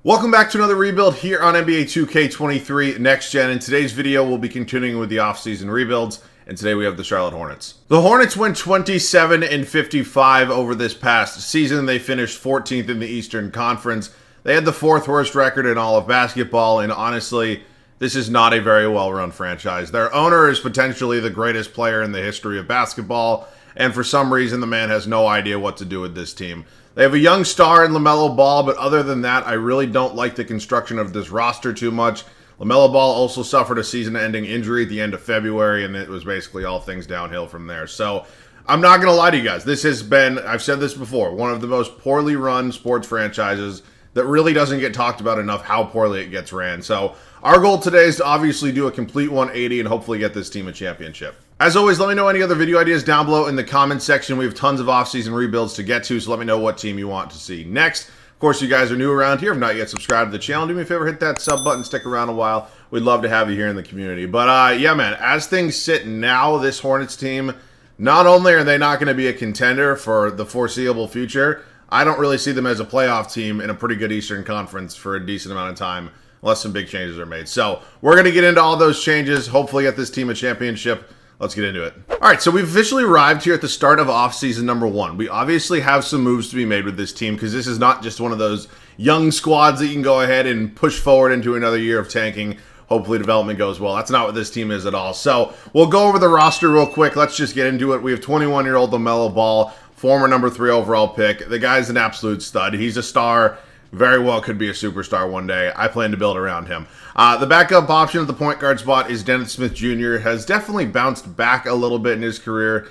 Welcome back to another rebuild here on NBA 2K23 Next Gen. In today's video, we'll be continuing with the offseason rebuilds, and today we have the Charlotte Hornets. The Hornets went 27-55 over this past season. They finished 14th in the Eastern Conference. They had the fourth worst record in all of basketball, and honestly, this is not a very well-run franchise. Their owner is potentially the greatest player in the history of basketball, and for some reason, the man has no idea what to do with this team. They have a young star in LaMelo Ball, but other than that, I really don't like the construction of this roster too much. LaMelo Ball also suffered a season-ending injury at the end of February, and it was basically all things downhill from there. So, I'm not going to lie to you guys. This has been, I've said this before, one of the most poorly run sports franchises that really doesn't get talked about enough how poorly it gets ran. So, our goal today is to obviously do a complete 180 and hopefully get this team a championship. As always, let me know any other video ideas down below in the comments section. We have tons of offseason rebuilds to get to, so let me know what team you want to see next. Of course, you guys are new around here. If not yet subscribed to the channel, do me a favor, hit that sub button, stick around a while. We'd love to have you here in the community. But yeah, man, as things sit now, this Hornets team, not only are they not going to be a contender for the foreseeable future, I don't really see them as a playoff team in a pretty good Eastern Conference for a decent amount of time, unless some big changes are made. So we're going to get into all those changes, hopefully get this team a championship. Let's get into it. All right, so we've officially arrived here at the start of offseason number 1. We obviously have some moves to be made with this team because this is not just one of those young squads that you can go ahead and push forward into another year of tanking. Hopefully development goes well. That's not what this team is at all. So we'll go over the roster real quick. Let's just get into it. We have 21-year-old LaMelo Ball, former number 3 overall pick. The guy's an absolute stud. He's a star. Very well could be a superstar one day. I plan to build around him. The backup option at the point guard spot is Dennis Smith Jr. Has definitely bounced back a little bit in his career.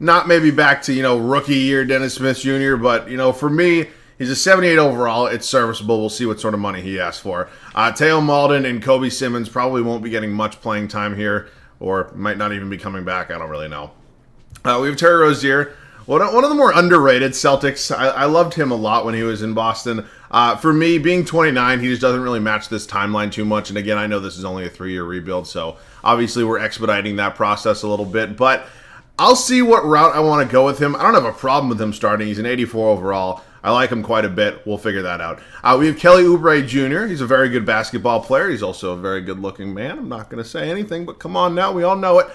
Not maybe back to, rookie year Dennis Smith Jr., but, for me, he's a 78 overall. It's serviceable. We'll see what sort of money he asks for. Teo Malden and Kobe Simmons probably won't be getting much playing time here, or might not even be coming back. I don't really know. We have Terry Rozier. One of the more underrated Celtics. I loved him a lot when he was in Boston. For me, being 29, he just doesn't really match this timeline too much. And again, I know this is only a 3-year rebuild, so obviously we're expediting that process a little bit. But I'll see what route I want to go with him. I don't have a problem with him starting. He's an 84 overall. I like him quite a bit. We'll figure that out. We have Kelly Oubre Jr. He's a very good basketball player. He's also a very good-looking man. I'm not going to say anything, but come on now. We all know it.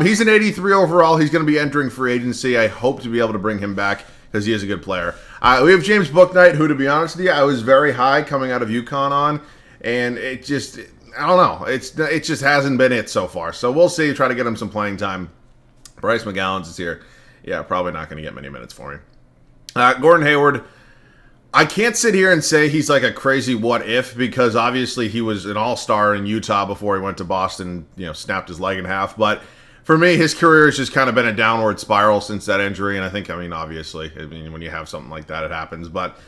He's an 83 overall. He's going to be entering free agency. I hope to be able to bring him back because he is a good player. We have James Bouknight, who, to be honest with you, I was very high coming out of UConn on, and it just, I don't know. It just hasn't been it so far. So we'll see. Try to get him some playing time. Bryce McGowan's is here. Yeah, probably not going to get many minutes for me. Gordon Hayward, I can't sit here and say he's like a crazy what if because obviously he was an all-star in Utah before he went to Boston, snapped his leg in half. But for me, his career has just kind of been a downward spiral since that injury. And I think, obviously, when you have something like that, it happens. But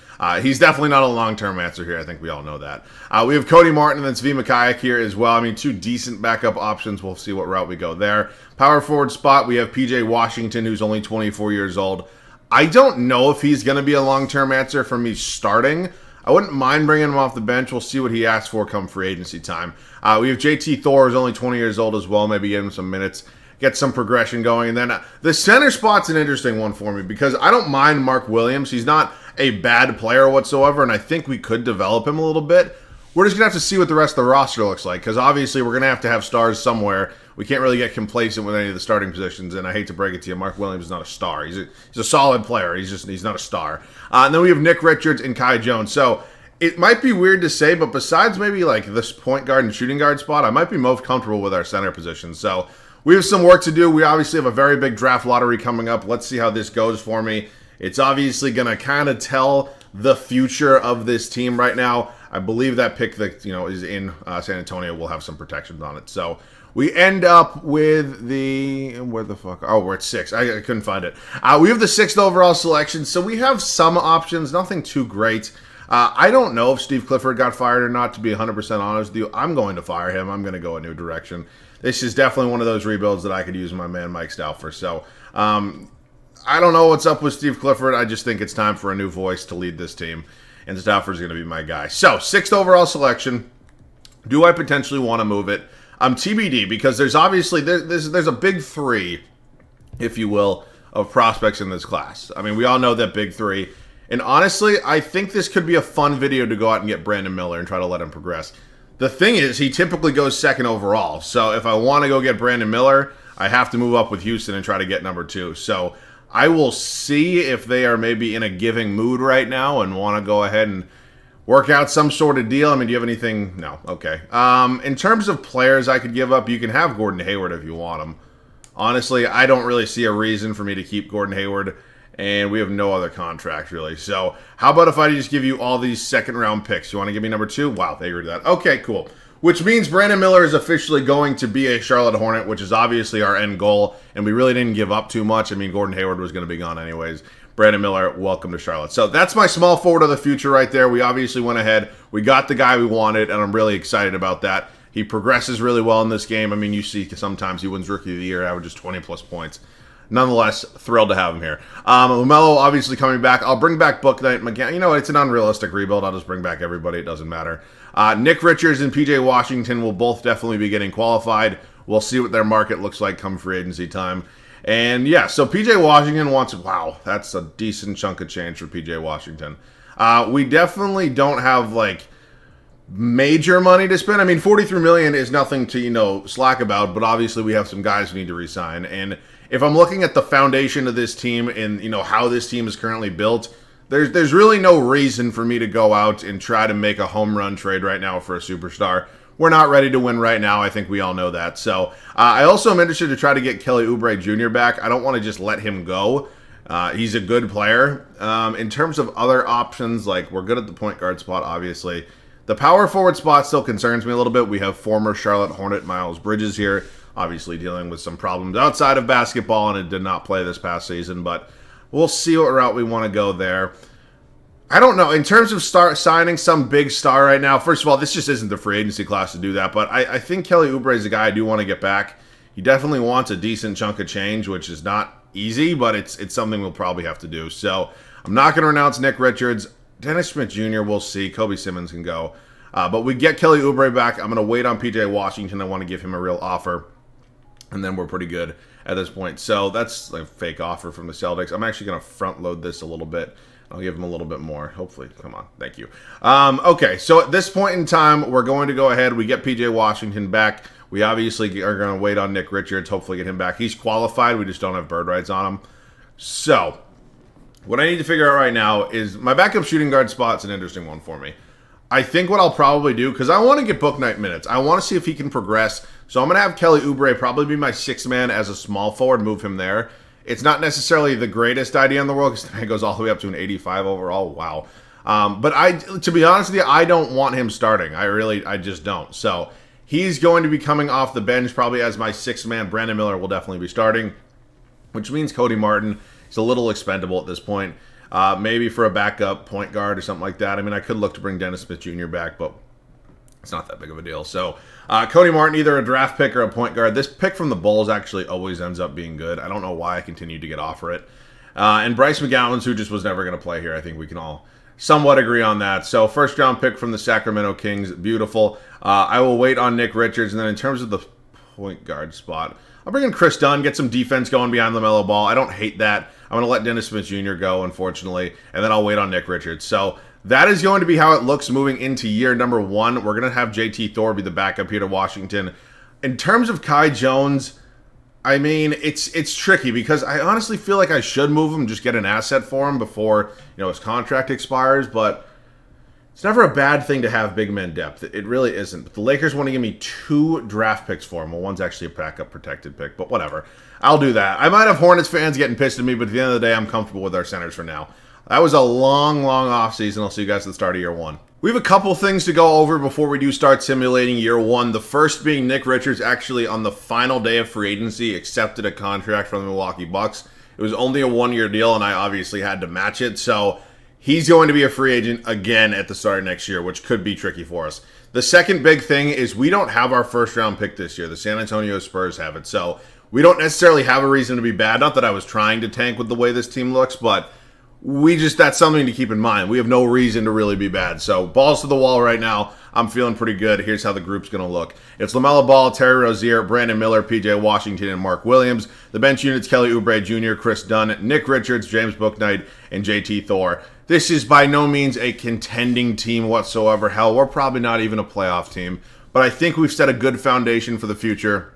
he's definitely not a long-term answer here. I think we all know that. We have Cody Martin and then Svi Mikhailiuk here as well. Two decent backup options. We'll see what route we go there. Power forward spot, we have PJ Washington, who's only 24 years old. I don't know if he's going to be a long-term answer for me starting. I wouldn't mind bringing him off the bench. We'll see what he asks for come free agency time. We have JT Thor, who's only 20 years old as well. Maybe give him some minutes, get some progression going. And then the center spot's an interesting one for me because I don't mind Mark Williams. He's not a bad player whatsoever, and I think we could develop him a little bit. We're just going to have to see what the rest of the roster looks like because obviously we're going to have stars somewhere. We can't really get complacent with any of the starting positions, and I hate to break it to you, Mark Williams is not a star. He's a solid player. He's not a star. And then we have Nick Richards and Kai Jones. So it might be weird to say, but besides maybe like this point guard and shooting guard spot, I might be most comfortable with our center position. So we have some work to do. We obviously have a very big draft lottery coming up. Let's see how this goes for me. It's obviously going to kind of tell the future of this team right now. I believe that pick that is in San Antonio will have some protections on it. So we end up with we're at 6. I couldn't find it. We have the 6th overall selection, so we have some options, nothing too great. I don't know if Steve Clifford got fired or not, to be 100% honest with you. I'm going to fire him. I'm going to go a new direction. This is definitely one of those rebuilds that I could use my man Mike Stauffer. So I don't know what's up with Steve Clifford. I just think it's time for a new voice to lead this team, and Stauffer's going to be my guy. So 6th overall selection. Do I potentially want to move it? TBD, because there's obviously there's a big 3, if you will, of prospects in this class. We all know that big 3. And honestly, I think this could be a fun video to go out and get Brandon Miller and try to let him progress. The thing is, he typically goes second overall. So if I want to go get Brandon Miller, I have to move up with Houston and try to get number 2. So I will see if they are maybe in a giving mood right now and want to go ahead and work out some sort of deal. I mean, do you have anything? No. Okay. In terms of players I could give up, you can have Gordon Hayward if you want him. Honestly, I don't really see a reason for me to keep Gordon Hayward, and we have no other contract, really. So how about if I just give you all these second-round picks? You want to give me number 2? Wow, they agreed to that. Okay, cool. Which means Brandon Miller is officially going to be a Charlotte Hornet, which is obviously our end goal, and we really didn't give up too much. I mean, Gordon Hayward was going to be gone anyways. Brandon Miller, welcome to Charlotte. So that's my small forward of the future right there. We obviously went ahead. We got the guy we wanted, and I'm really excited about that. He progresses really well in this game. I mean, you see sometimes he wins Rookie of the Year, averages 20-plus points. Nonetheless, thrilled to have him here. LaMelo obviously coming back. I'll bring back Bouknight again. You know, it's an unrealistic rebuild. I'll just bring back everybody. It doesn't matter. Nick Richards and PJ Washington will both definitely be getting qualified. We'll see what their market looks like come free agency time. And yeah, so PJ Washington wants, wow, that's a decent chunk of change for PJ Washington. We definitely don't have, like, major money to spend. I mean, $43 million is nothing to, slack about, but obviously we have some guys who need to resign. And if I'm looking at the foundation of this team and, how this team is currently built, there's really no reason for me to go out and try to make a home run trade right now for a superstar. We're not ready to win right now. I think we all know that. So I also am interested to try to get Kelly Oubre Jr. back. I don't want to just let him go. He's a good player. In terms of other options, like, we're good at the point guard spot, obviously. The power forward spot still concerns me a little bit. We have former Charlotte Hornet Miles Bridges here, obviously dealing with some problems outside of basketball, and it did not play this past season, but we'll see what route we want to go there. I don't know. In terms of signing some big star right now, first of all, this just isn't the free agency class to do that, but I think Kelly Oubre is a guy I do want to get back. He definitely wants a decent chunk of change, which is not easy, but it's something we'll probably have to do. So I'm not going to renounce Nick Richards. Dennis Smith Jr., we'll see. Kobe Simmons can go. But we get Kelly Oubre back. I'm going to wait on PJ Washington. I want to give him a real offer. And then we're pretty good at this point. So that's a fake offer from the Celtics. I'm actually going to front load this a little bit. I'll give him a little bit more. Hopefully. Come on. Thank you. Okay, so at this point in time, we're going to go ahead. We get PJ Washington back. We obviously are going to wait on Nick Richards. Hopefully get him back. He's qualified. We just don't have bird rights on him. So what I need to figure out right now is my backup shooting guard spot's an interesting one for me. I think what I'll probably do, because I want to get Bouknight minutes. I want to see if he can progress. So I'm going to have Kelly Oubre probably be my sixth man as a small forward, move him there. It's not necessarily the greatest idea in the world because the man goes all the way up to an 85 overall. Wow. But to be honest with you, I don't want him starting. I just don't. So he's going to be coming off the bench probably as my sixth man. Brandon Miller will definitely be starting, which means Cody Martin is a little expendable at this point. Maybe for a backup point guard or something like that. I mean, I could look to bring Dennis Smith Jr. back, but it's not that big of a deal. So Cody Martin, either a draft pick or a point guard. This pick from the Bulls actually always ends up being good. I don't know why I continue to get offer it. And Bryce McGowan's, who just was never going to play here. I think we can all somewhat agree on that. So first round pick from the Sacramento Kings. Beautiful. I will wait on Nick Richards. And then in terms of the point guard spot, I'll bring in Chris Dunn, get some defense going behind LaMelo Ball. I don't hate that. I'm going to let Dennis Smith Jr. go, unfortunately, and then I'll wait on Nick Richards. So that is going to be how it looks moving into year number 1. We're going to have JT Thor be the backup here to Washington. In terms of Kai Jones, I mean, it's tricky because I honestly feel like I should move him, just get an asset for him before his contract expires, but it's never a bad thing to have big man depth. It really isn't. But the Lakers want to give me 2 draft picks for him. Well, one's actually a backup protected pick, but whatever. I'll do that. I might have Hornets fans getting pissed at me, but at the end of the day, I'm comfortable with our centers for now. That was a long, long offseason. I'll see you guys at the start of year 1. We have a couple things to go over before we do start simulating year 1. The first being Nick Richards actually on the final day of free agency accepted a contract from the Milwaukee Bucks. It was only a 1-year deal, and I obviously had to match it, so he's going to be a free agent again at the start of next year, which could be tricky for us. The second big thing is we don't have our first-round pick this year. The San Antonio Spurs have it, so we don't necessarily have a reason to be bad. Not that I was trying to tank with the way this team looks, but that's something to keep in mind. We have no reason to really be bad. So balls to the wall right now. I'm feeling pretty good. Here's how the group's going to look. It's LaMelo Ball, Terry Rozier, Brandon Miller, PJ Washington, and Mark Williams. The bench units, Kelly Oubre Jr., Chris Dunn, Nick Richards, James Bouknight, and JT Thor. This is by no means a contending team whatsoever. Hell, we're probably not even a playoff team. But I think we've set a good foundation for the future,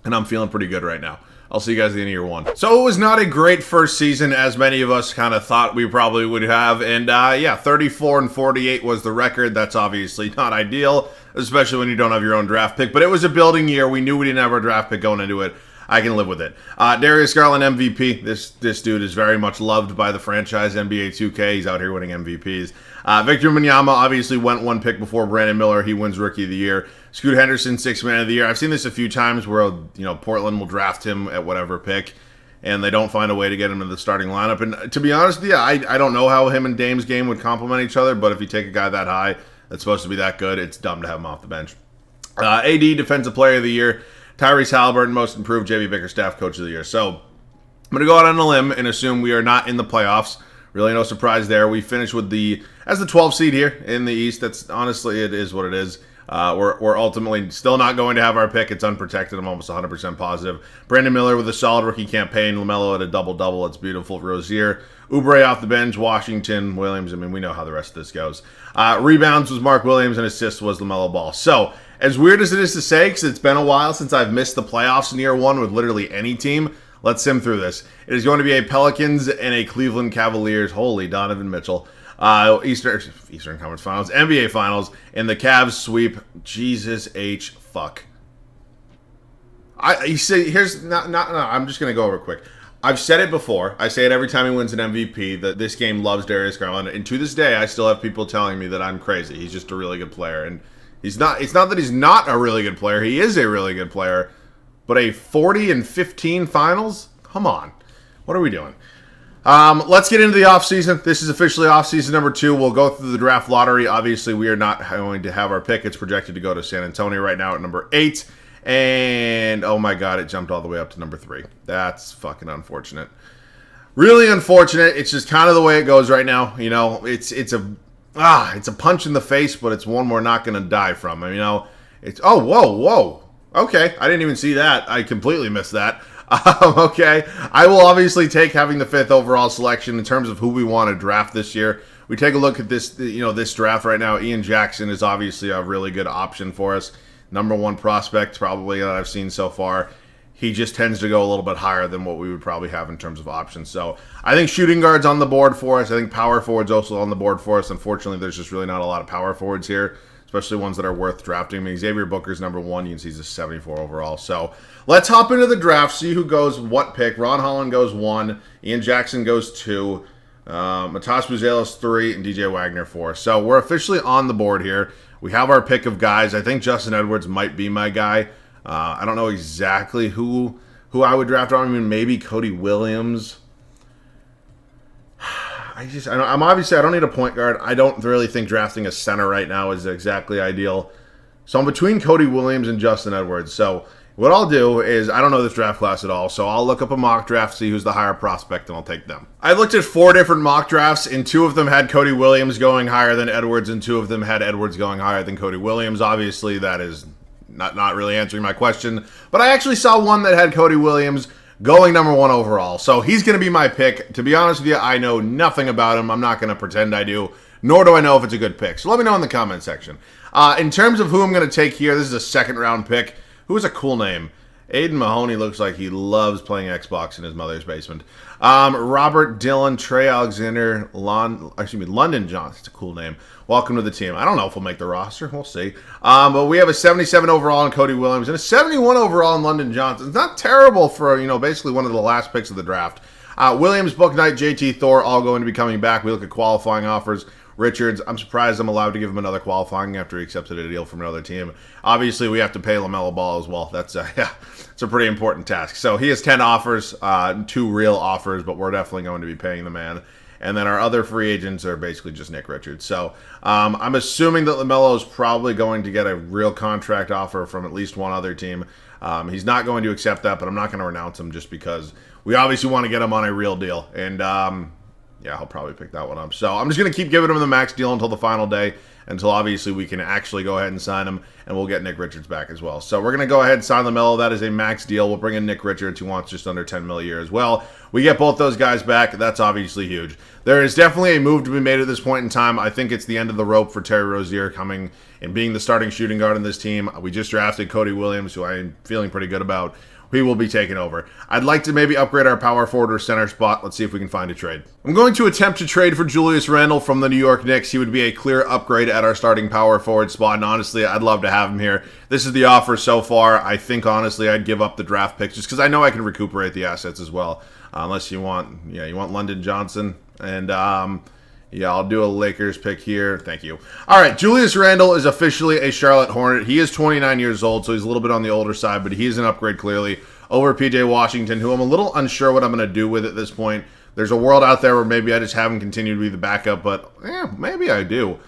and I'm feeling pretty good right now. I'll see you guys at the end of year one. So it was not a great first season, as many of us kind of thought we probably would have. And yeah, 34-48 was the record. That's obviously not ideal, especially when you don't have your own draft pick. But it was a building year. We knew we didn't have our draft pick going into it. I can live with it. Darius Garland MVP. This dude is very much loved by the franchise NBA 2K. He's out here winning MVPs. Victor Wembanyama obviously went one pick before Brandon Miller. He wins Rookie of the Year. Scoot Henderson, 6th Man of the Year. I've seen this a few times where, Portland will draft him at whatever pick, and they don't find a way to get him in the starting lineup. And to be honest with you, I don't know how him and Dame's game would complement each other, but if you take a guy that high that's supposed to be that good, it's dumb to have him off the bench. AD, Defensive Player of the Year. Tyrese Halliburton, Most Improved. JB Bickerstaff, Coach of the Year. So I'm going to go out on a limb and assume we are not in the playoffs. Really no surprise there. We finished with as the 12th seed here in the East. That's honestly, it is what it is. We're ultimately still not going to have our pick. It's unprotected. I'm almost 100% positive. Brandon Miller with a solid rookie campaign. LaMelo at a double-double. It's beautiful. Rozier. Oubre off the bench. Washington. Williams. I mean, we know how the rest of this goes. Rebounds was Mark Williams, and assists was LaMelo Ball. So, as weird as it is to say, because it's been a while since I've missed the playoffs in year one with literally any team, let's sim through this. It is going to be a Pelicans and a Cleveland Cavaliers. Holy Donovan Mitchell. Eastern Conference Finals, NBA Finals, and the Cavs sweep. Jesus H. Fuck. I'm just gonna go over it quick. I've said it before. I say it every time he wins an MVP that this game loves Darius Garland, and to this day, I still have people telling me that I'm crazy. He's just a really good player, and he's not. It's not that he's not a really good player. He is a really good player, but a 40-15 Finals? Come on, what are we doing? Let's get into the offseason. This is officially offseason number 2. We'll go through the draft lottery. Obviously, we are not going to have our pick. It's projected to go to San Antonio right now at number 8. And, oh my God, it jumped all the way up to number 3. That's fucking unfortunate. Really unfortunate. It's just kind of the way it goes right now. It's a punch in the face, but it's one we're not going to die from. It's, oh, whoa. Okay, I didn't even see that. I completely missed that. Okay, I will obviously take having the 5th overall selection in terms of who we want to draft this year. We take a look at this, this draft right now. Ian Jackson is obviously a really good option for us. Number 1 prospect probably that I've seen so far. He just tends to go a little bit higher than what we would probably have in terms of options. So I think shooting guard's on the board for us. I think power forward's also on the board for us. Unfortunately, there's just really not a lot of power forwards here, especially ones that are worth drafting. I mean, Xavier Booker's number 1. You can see he's a 74 overall. So let's hop into the draft, see who goes what pick. Ron Holland goes 1. Ian Jackson goes 2. Matas Buzelis 3. And DJ Wagner 4. So we're officially on the board here. We have our pick of guys. I think Justin Edwards might be my guy. I don't know exactly who I would draft on. I mean, maybe Cody Williams. I don't need a point guard. I don't really think drafting a center right now is exactly ideal. So I'm between Cody Williams and Justin Edwards. So what I'll do is, I don't know this draft class at all, so I'll look up a mock draft, see who's the higher prospect, and I'll take them. I looked at 4 different mock drafts, and 2 of them had Cody Williams going higher than Edwards, and 2 of them had Edwards going higher than Cody Williams. Obviously, that is not really answering my question, but I actually saw one that had Cody Williams going number 1 overall. So he's going to be my pick. To be honest with you, I know nothing about him. I'm not going to pretend I do, nor do I know if it's a good pick. So let me know in the comment section. In terms of who I'm going to take here, this is a 2nd round pick. Who is a cool name? Aiden Mahoney looks like he loves playing Xbox in his mother's basement. Robert Dillon, Trey Alexander, London Johnson. It's a cool name. Welcome to the team. I don't know if we'll make the roster. We'll see. But we have a 77 overall in Cody Williams and a 71 overall in London Johnson. It's not terrible for, basically one of the last picks of the draft. Williams, Bouknight, JT Thor all going to be coming back. We look at qualifying offers. Richards, I'm surprised I'm allowed to give him another qualifying after he accepted a deal from another team. Obviously, we have to pay LaMelo Ball as well. That's it's a pretty important task. So he has 10 offers, 2 real offers, but we're definitely going to be paying the man. And then our other free agents are basically just Nick Richards. So I'm assuming that LaMelo is probably going to get a real contract offer from at least one other team. He's not going to accept that, but I'm not going to renounce him just because we obviously want to get him on a real deal. And yeah, he'll probably pick that one up. So I'm just going to keep giving him the max deal until the final day. until obviously we can actually go ahead and sign him, and we'll get Nick Richards back as well. So we're going to go ahead and sign LaMelo. That is a max deal. We'll bring in Nick Richards, who wants just under $10 million a year as well. We get both those guys back. That's obviously huge. There is definitely a move to be made at this point in time. I think it's the end of the rope for Terry Rozier coming and being the starting shooting guard in this team. We just drafted Cody Williams, who I'm feeling pretty good about. He will be taking over. I'd like to maybe upgrade our power forward or center spot. Let's see if we can find a trade. I'm going to attempt to trade for Julius Randle from the New York Knicks. He would be a clear upgrade at our starting power forward spot, and honestly, I'd love to have him here. This is the offer so far. I think, honestly, I'd give up the draft picks just because I know I can recuperate the assets as well. Unless you want, you want London Johnson. And, yeah, I'll do a Lakers pick here. Thank you. All right, Julius Randle is officially a Charlotte Hornet. He is 29 years old, so he's a little bit on the older side, but he's an upgrade clearly over P.J. Washington, who I'm a little unsure what I'm going to do with at this point. There's a world out there where maybe I just have him continue to be the backup, but maybe I do.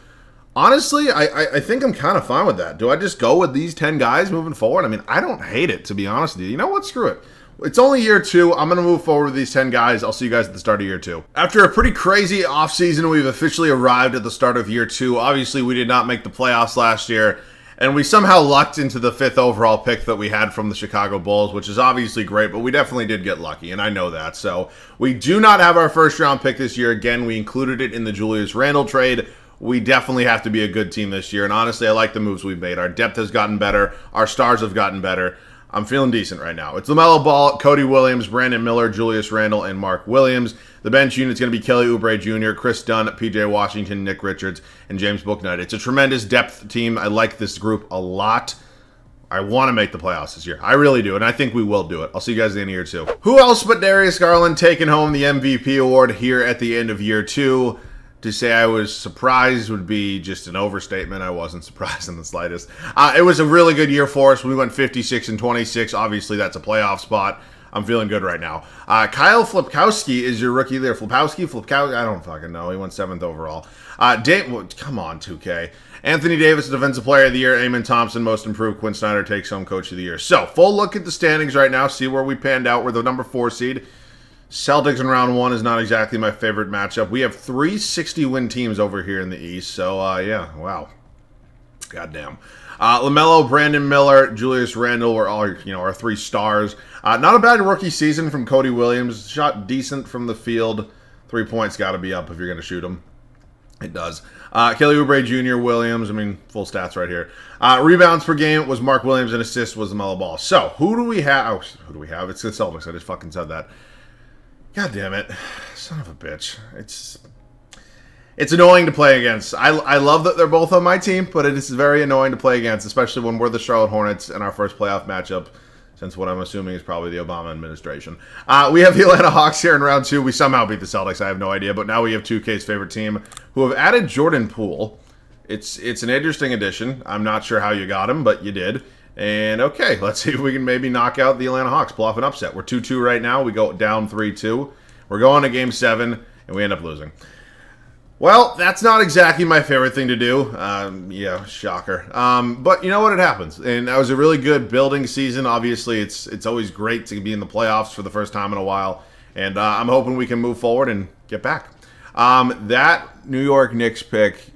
Honestly, I think I'm kind of fine with that. Do I just go with these 10 guys moving forward? I mean, I don't hate it, to be honest with you. You know what? Screw it. It's only year 2. I'm going to move forward with these 10 guys. I'll see you guys at the start of year 2. After a pretty crazy offseason, we've officially arrived at the start of year 2. Obviously, we did not make the playoffs last year, and we somehow lucked into the 5th overall pick that we had from the Chicago Bulls, which is obviously great, but we definitely did get lucky, and I know that. So we do not have our first-round pick this year. Again, we included it in the Julius Randle trade. We definitely have to be a good team this year, and honestly, I like the moves we've made. Our depth has gotten better. Our stars have gotten better. I'm feeling decent right now. It's LaMelo Ball, Cody Williams, Brandon Miller, Julius Randle, and Mark Williams. The bench unit's going to be Kelly Oubre Jr., Chris Dunn, P.J. Washington, Nick Richards, and James Bouknight. It's a tremendous depth team. I like this group a lot. I want to make the playoffs this year. I really do, and I think we will do it. I'll see you guys at the end of year 2. Who else but Darius Garland taking home the MVP award here at the end of year 2? To say I was surprised would be just an overstatement. I wasn't surprised in the slightest. It was a really good year for us. We went 56-26. Obviously, that's a playoff spot. I'm feeling good right now. Kyle Flipkowski is your rookie there. Flipkowski? I don't fucking know. He went 7th overall. Come on, 2K. Anthony Davis, Defensive Player of the Year. Amon Thompson, Most Improved. Quinn Snyder takes home Coach of the Year. So, full look at the standings right now. See where we panned out. We're the number 4 seed. Celtics in round 1 is not exactly my favorite matchup. We have 3 60-win teams over here in the East. So, yeah, wow. Goddamn. LaMelo, Brandon Miller, Julius Randle were all, our 3 stars. Not a bad rookie season from Cody Williams. Shot decent from the field. 3 points got to be up if you're going to shoot them. It does. Kelly Oubre Jr., Williams, full stats right here. Rebounds per game was Mark Williams, and assists was LaMelo Ball. So, who do we have? Oh, who do we have? It's the Celtics. I just fucking said that. God damn it. Son of a bitch. It's annoying to play against. I love that they're both on my team, but it is very annoying to play against, especially when we're the Charlotte Hornets in our first playoff matchup, since what I'm assuming is probably the Obama administration. We have the Atlanta Hawks here in round 2. We somehow beat the Celtics. I have no idea, but now we have 2K's favorite team, who have added Jordan Poole. It's an interesting addition. I'm not sure how you got him, but you did. And, okay, let's see if we can maybe knock out the Atlanta Hawks, pull off an upset. We're 2-2 right now. We go down 3-2. We're going to Game 7, and we end up losing. Well, that's not exactly my favorite thing to do. Yeah, shocker. But you know what? It happens. And that was a really good building season. Obviously, it's always great to be in the playoffs for the first time in a while. And I'm hoping we can move forward and get back. That New York Knicks pick...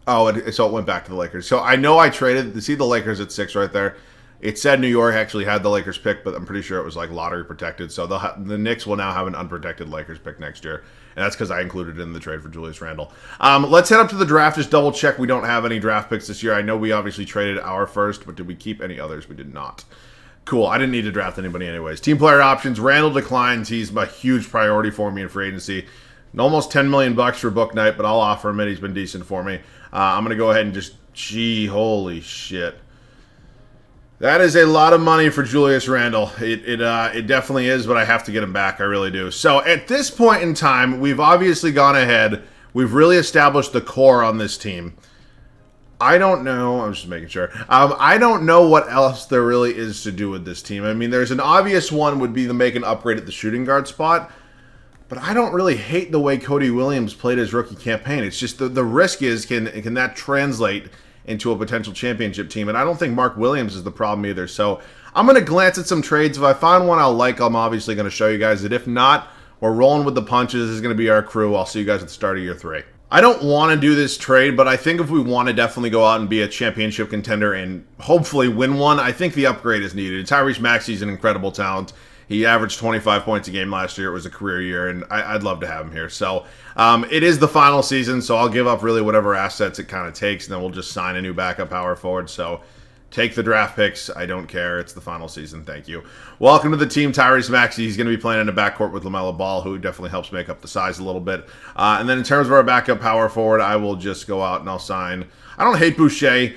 Oh, so it went back to the Lakers. So I know I traded to see the Lakers at 6 right there. It said New York actually had the Lakers pick, but I'm pretty sure it was like lottery protected. So the Knicks will now have an unprotected Lakers pick next year. And that's because I included it in the trade for Julius Randle. Let's head up to the draft. Just double check we don't have any draft picks this year. I know we obviously traded our first, but did we keep any others? We did not. Cool. I didn't need to draft anybody anyways. Team player options. Randle declines. He's a huge priority for me in free agency. Almost $10 million for Bouknight, but I'll offer him it. He's been decent for me. I'm going to go ahead and just... holy shit. That is a lot of money for Julius Randle. It definitely is, but I have to get him back. I really do. So at this point in time, we've obviously gone ahead. We've really established the core on this team. I don't know. I'm just making sure. I don't know what else there really is to do with this team. There's an obvious one would be to make an upgrade at the shooting guard spot. But I don't really hate the way Cody Williams played his rookie campaign. It's just the risk is, can that translate into a potential championship team? And I don't think Mark Williams is the problem either. So I'm going to glance at some trades. If I find one I'll like, I'm obviously going to show you guys it. If not, we're rolling with the punches. This is going to be our crew. I'll see you guys at the start of year 3. I don't want to do this trade, but I think if we want to definitely go out and be a championship contender and hopefully win one, I think the upgrade is needed. Tyrese Maxey's an incredible talent. He averaged 25 points a game last year. It was a career year, and I'd love to have him here. So it is the final season, so I'll give up really whatever assets it kind of takes, and then we'll just sign a new backup power forward. So take the draft picks. I don't care. It's the final season. Thank you. Welcome to the team, Tyrese Maxey. He's going to be playing in the backcourt with LaMelo Ball, who definitely helps make up the size a little bit. And then in terms of our backup power forward, I will just go out and I'll sign. I don't hate Boucher.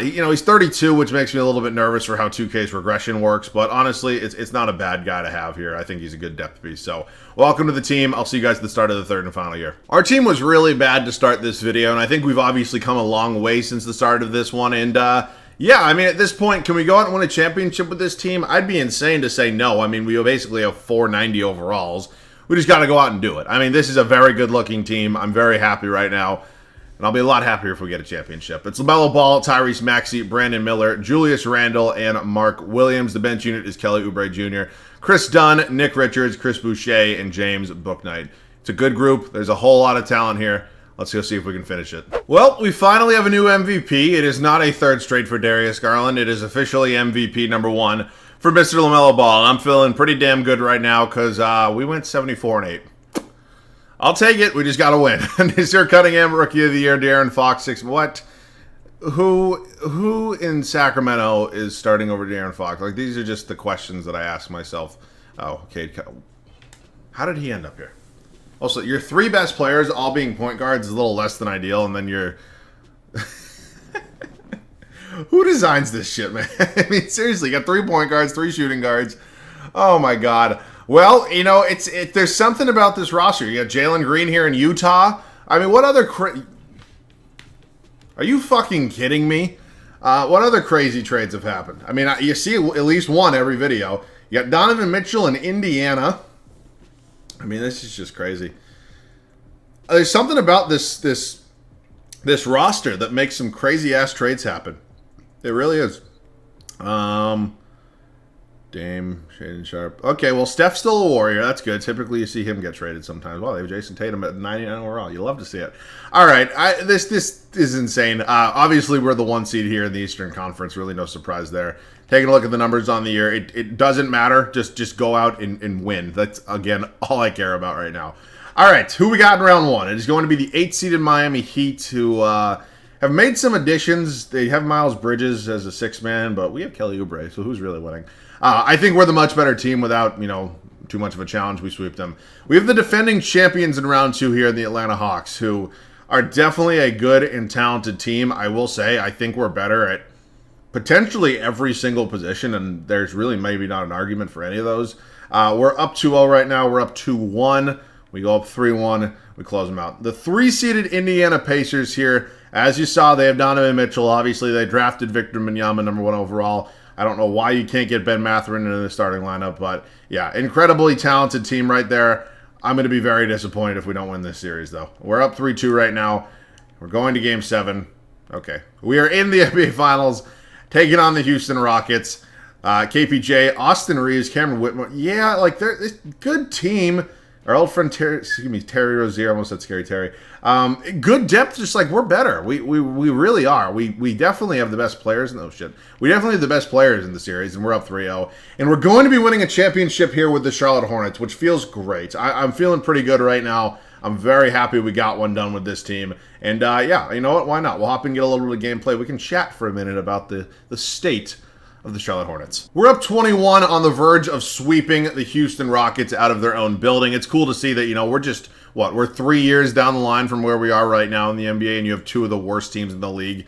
He's 32, which makes me a little bit nervous for how 2K's regression works. But honestly, it's not a bad guy to have here. I think he's a good depth piece. So welcome to the team. I'll see you guys at the start of the third and final year. Our team was really bad to start this video, and I think we've obviously come a long way since the start of this one. And yeah, I mean, at this point, can we go out and win a championship with this team? I'd be insane to say no. I mean, we basically have 490 overalls. We just got to go out and do it. I mean, this is a very good-looking team. I'm very happy right now. And I'll be a lot happier if we get a championship. It's LaMelo Ball, Tyrese Maxey, Brandon Miller, Julius Randle, and Mark Williams. The bench unit is Kelly Oubre Jr., Chris Dunn, Nick Richards, Chris Boucher, and James Bouknight. It's a good group. There's a whole lot of talent here. Let's go see if we can finish it. Well, we finally have a new MVP. It is not a third straight for Darius Garland. It is officially MVP number 1 for Mr. LaMelo Ball. I'm feeling pretty damn good right now because we went 74-8. I'll take it. We just got to win. Mr. Cunningham, Rookie of the Year, De'Aaron Fox, 6. What? Who in Sacramento is starting over De'Aaron Fox? Like, these are just the questions that I ask myself. Oh, okay. How did he end up here? Also, your 3 best players all being point guards is a little less than ideal, and then you're... Who designs this shit, man? I mean, seriously, you got 3 point guards, 3 shooting guards. Oh, my God. Well, there's something about this roster. You got Jalen Green here in Utah. I mean, what other... Are you fucking kidding me? What other crazy trades have happened? I mean, you see at least one every video. You got Donovan Mitchell in Indiana. I mean, this is just crazy. There's something about this roster that makes some crazy-ass trades happen. It really is. Dame, Shaden Sharp. Okay, well, Steph's still a Warrior. That's good. Typically, you see him get traded sometimes. Wow, they have Jason Tatum at 99 overall. You love to see it. All right, this is insane. Obviously, we're the 1 seed here in the Eastern Conference. Really no surprise there. Taking a look at the numbers on the year, it doesn't matter. Just go out and win. That's, again, all I care about right now. All right, who we got in round 1? It is going to be the 8th-seeded Miami Heat, who have made some additions. They have Miles Bridges as a 6-man, but we have Kelly Oubre, so who's really winning? I think we're the much better team without, too much of a challenge. We sweep them. We have the defending champions in round 2 here, the Atlanta Hawks, who are definitely a good and talented team. I will say, I think we're better at potentially every single position, and there's really maybe not an argument for any of those. We're up 2-0 right now. We're up 2-1. We go up 3-1. We close them out. The 3-seeded Indiana Pacers here, as you saw, they have Donovan Mitchell. Obviously, they drafted Victor Wembanyama, number 1 overall. I don't know why you can't get Ben Mathurin into the starting lineup, but yeah, incredibly talented team right there. I'm going to be very disappointed if we don't win this series, though. We're up 3-2 right now. We're going to Game 7. Okay. We are in the NBA Finals, taking on the Houston Rockets. KPJ, Austin Reeves, Cameron Whitmore. Yeah, like, they're a good team. Our old friend Terry Rozier, almost said Scary Terry. Good depth, just like we're better. We really are. We definitely have the best players. No shit. We definitely have the best players in the series, and we're up 3-0. And we're going to be winning a championship here with the Charlotte Hornets, which feels great. I'm feeling pretty good right now. I'm very happy we got one done with this team. And yeah, you know what? Why not? We'll hop and get a little bit of gameplay. We can chat for a minute about the state of the Charlotte Hornets. We're up 21 on the verge of sweeping the Houston Rockets out of their own building. It's cool to see that, we're just, we're 3 years down the line from where we are right now in the NBA, and you have 2 of the worst teams in the league,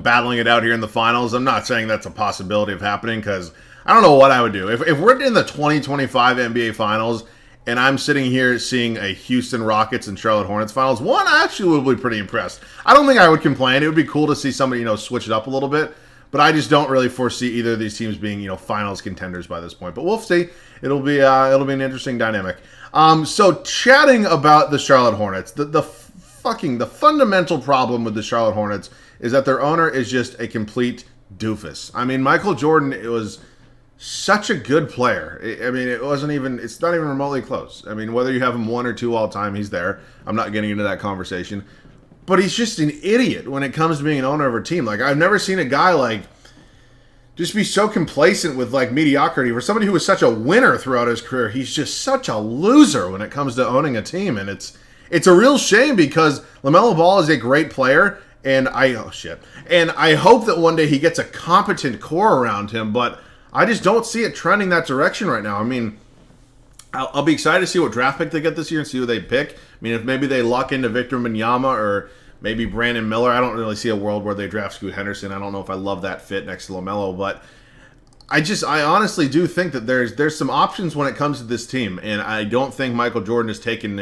battling it out here in the finals. I'm not saying that's a possibility of happening because I don't know what I would do. If we're in the 2025 NBA Finals and I'm sitting here seeing a Houston Rockets and Charlotte Hornets Finals, I actually would be pretty impressed. I don't think I would complain. It would be cool to see somebody, switch it up a little bit. But I just don't really foresee either of these teams being, finals contenders by this point. But we'll see. It'll be an interesting dynamic. So chatting about the Charlotte Hornets, the fundamental problem with the Charlotte Hornets is that their owner is just a complete doofus. I mean, Michael Jordan was such a good player. I mean, it's not even remotely close. I mean, whether you have him 1 or 2 all time, he's there. I'm not getting into that conversation. But he's just an idiot when it comes to being an owner of a team. Like, I've never seen a guy, like, just be so complacent with, like, mediocrity. For somebody who was such a winner throughout his career, he's just such a loser when it comes to owning a team. And it's a real shame because LaMelo Ball is a great player, and I hope that one day he gets a competent core around him, but I just don't see it trending that direction right now. I mean, I'll be excited to see what draft pick they get this year and see who they pick. I mean, if maybe they luck into Victor Wembanyama or maybe Brandon Miller. I don't really see a world where they draft Scoot Henderson. I don't know if I love that fit next to LaMelo, but I honestly do think that there's some options when it comes to this team, and I don't think Michael Jordan has taken,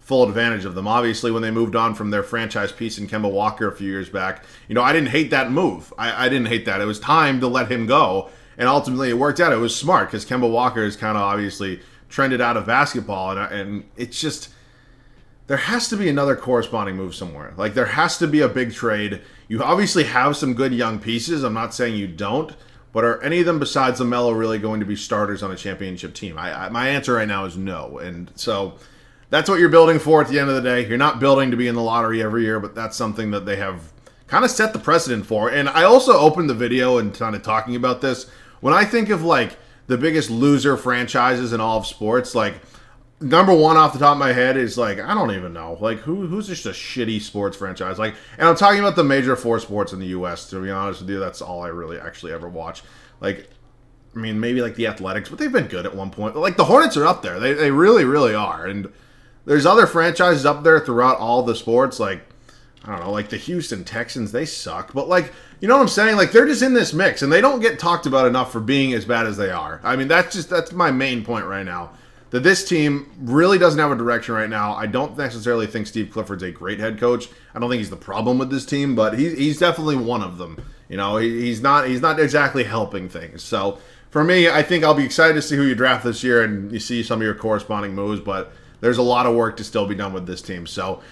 full advantage of them. Obviously, when they moved on from their franchise piece in Kemba Walker a few years back, I didn't hate that move. I didn't hate that. It was time to let him go, and ultimately it worked out. It was smart because Kemba Walker is kind of obviously trended out of basketball, and it's just, there has to be another corresponding move somewhere. Like, there has to be a big trade. You obviously have some good young pieces. I'm not saying you don't, but are any of them besides LaMelo really going to be starters on a championship team? My answer right now is no, and so that's what you're building for at the end of the day. You're not building to be in the lottery every year, but that's something that they have kind of set the precedent for. And I also opened the video and kind of talking about this. When I think of, like, the biggest loser franchises in all of sports, like, number one off the top of my head is, like, I don't even know. Like, who's just a shitty sports franchise? Like, and I'm talking about the major 4 sports in the U.S., to be honest with you. That's all I really actually ever watch. Like, I mean, maybe, like, the Athletics, but they've been good at one point. But, like, the Hornets are up there. They really, really are. And there's other franchises up there throughout all the sports, like, I don't know, like the Houston Texans, they suck. But, like, you know what I'm saying? Like, they're just in this mix, and they don't get talked about enough for being as bad as they are. I mean, that's my main point right now. That this team really doesn't have a direction right now. I don't necessarily think Steve Clifford's a great head coach. I don't think he's the problem with this team, but he's definitely one of them. He's not exactly helping things. So, for me, I think I'll be excited to see who you draft this year and you see some of your corresponding moves, but there's a lot of work to still be done with this team. So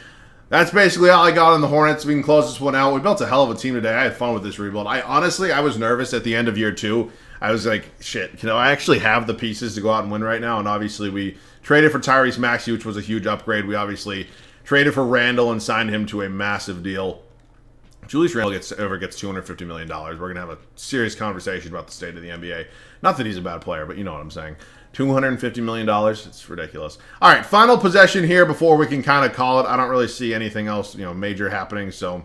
that's basically all I got on the Hornets. We can close this one out. We built a hell of a team today. I had fun with this rebuild. I was nervous at the end of year 2. I was like, shit, I actually have the pieces to go out and win right now. And obviously we traded for Tyrese Maxey, which was a huge upgrade. We obviously traded for Randall and signed him to a massive deal. Julius Randle gets $250 million. We're going to have a serious conversation about the state of the NBA. Not that he's a bad player, but you know what I'm saying. $250 million. It's ridiculous. All right, final possession here before we can kind of call it. I don't really see anything else, major happening, so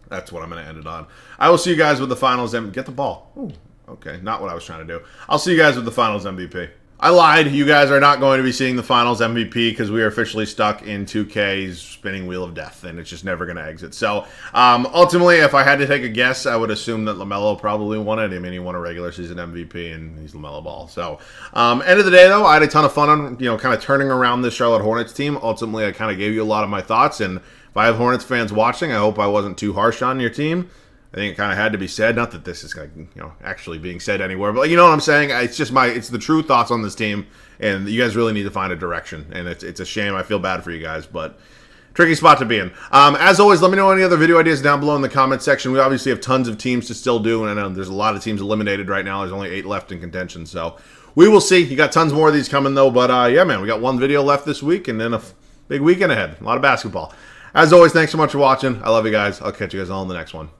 that's what I'm going to end it on. I will see you guys with the finals. Get the ball. Ooh, okay, not what I was trying to do. I'll see you guys with the finals MVP. I lied. You guys are not going to be seeing the finals MVP because we are officially stuck in 2K's spinning wheel of death, and it's just never going to exit. So, ultimately, if I had to take a guess, I would assume that LaMelo probably won it. I mean, he won a regular season MVP, and he's LaMelo Ball. So, end of the day, though, I had a ton of fun on, kind of turning around this Charlotte Hornets team. Ultimately, I kind of gave you a lot of my thoughts, and if I have Hornets fans watching, I hope I wasn't too harsh on your team. I think it kind of had to be said. Not that this is actually being said anywhere, but you know what I'm saying. It's the true thoughts on this team, and you guys really need to find a direction. And it's a shame. I feel bad for you guys, but tricky spot to be in. As always, let me know any other video ideas down below in the comment section. We obviously have tons of teams to still do, and I know there's a lot of teams eliminated right now. There's only 8 left in contention, so we will see. You got tons more of these coming though, but yeah, man, we got 1 video left this week, and then a big weekend ahead. A lot of basketball. As always, thanks so much for watching. I love you guys. I'll catch you guys all in the next one.